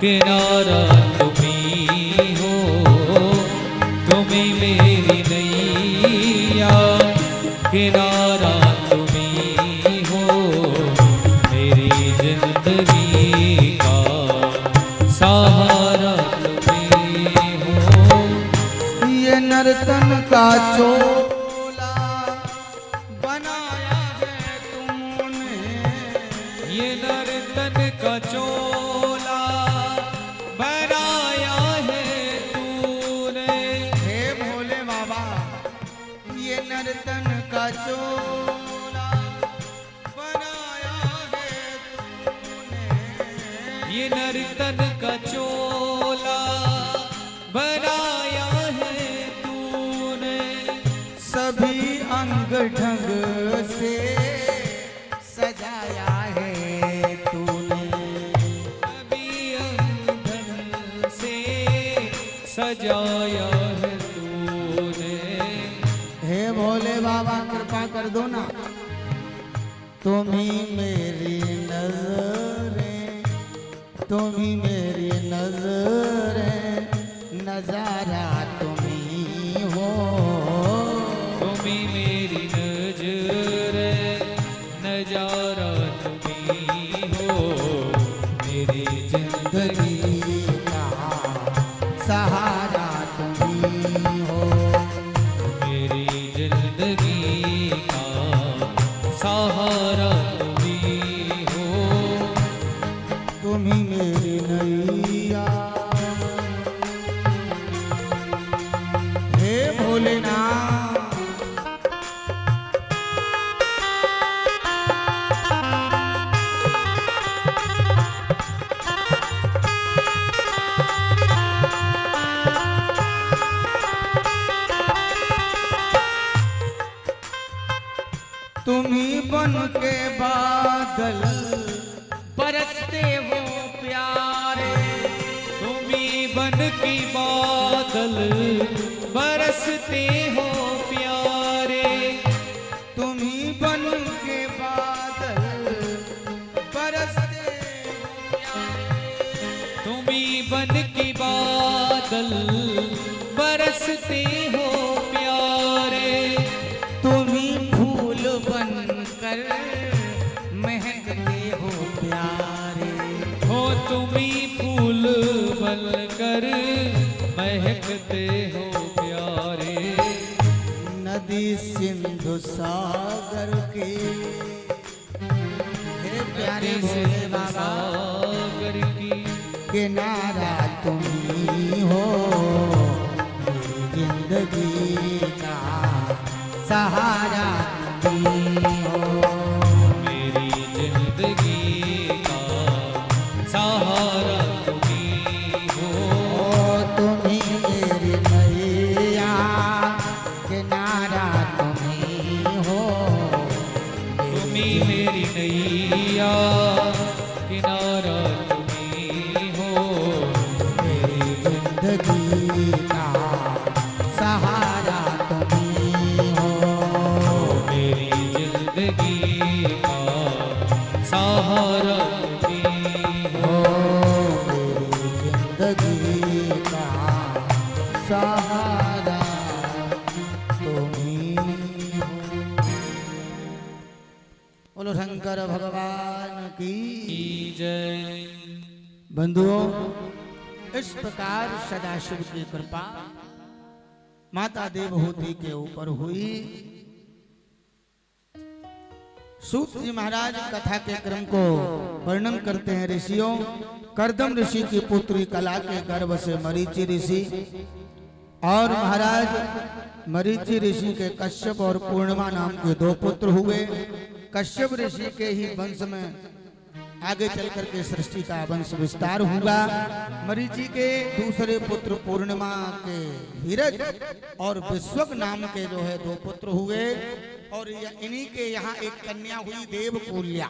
किनारा तुम्ही हो, तुम्ही मेरी नैया। किनारा तुम्ही हो, मेरी जिंदगी का सहारा तुम्ही हो। ये नर्तन का चोला बनाया है तुमने, ये नर्तन का चोला बनाया है तूने। हे भोले बाबा, ये नर्तन का चोला बनाया है तुमने, ये नर्तन का चोला बनाया है तूने। सभी अंग ढंग से सजाया है तूने, अभी अंधन से सजाया है तूने। हे भोले बाबा कृपा कर दो ना। तुम्ही मेरी नजरें, तुम्ही मेरी नजरें, नजारा तुम्ही हो। तुम्ही मेरी नजर, नजारा तुम्ही हो। मेरी जिंदगी जिंदगी का सहारा तुम्ही हो। मेरी जिंदगी का सहारा तुम्ही हो। तुम्ही मेरी नैया। हे भोलेनाथ, तुम्ही बन के बादल बरसते हो प्यारे, तुम्ही बन की बादल बरसते हो प्यारे। तुम्ही बन के बादल बरसते हो प्यारे, तुम्ही बन की बादल बरसते हो प्यारे। तुम्ही फूल बनकर महकते हो प्यारे, हो तुम्ही फूल बनकर महकते हो प्यारे। नदी सिंधु सागर के, हे प्यारे भोले बाबा, सागर की किनारा तुम्ही हो। मेरी जिंदगी का सहारा तुम्ही हो। मेरी जिंदगी का सहारा तुम्ही हो। ओ तुम्ही मेरी नैया, किनारा तुम्ही हो। तुम्ही मेरी नैया, किनारा तुम्ही हो। मेरी जिंदगी का सहारा तुम्ही हो। मेरी जिंदगी का सहारा तुम्ही हो। मेरी जिंदगी का सहारा तुम्ही हो। बोलो शंकर भगवान की। जय। बंधुओं, इस प्रकार सदाशिव की कृपा माता देवहूति के ऊपर हुई। सूत जी महाराज कथा के क्रम को वर्णन करते हैं ऋषियों। कर्दम ऋषि की पुत्री कला के गर्भ से मरीचि ऋषि, और महाराज मरीचि ऋषि के कश्यप और पूर्णिमा नाम के दो पुत्र हुए। कश्यप ऋषि के ही वंश में आगे चल करके सृष्टि का वंश विस्तार हुआ। मरीचि के दूसरे पुत्र पूर्णिमा के हीरज और विश्वक नाम के जो है दो पुत्र हुए, और इन्हीं के यहाँ एक कन्या हुई देवकूल्या।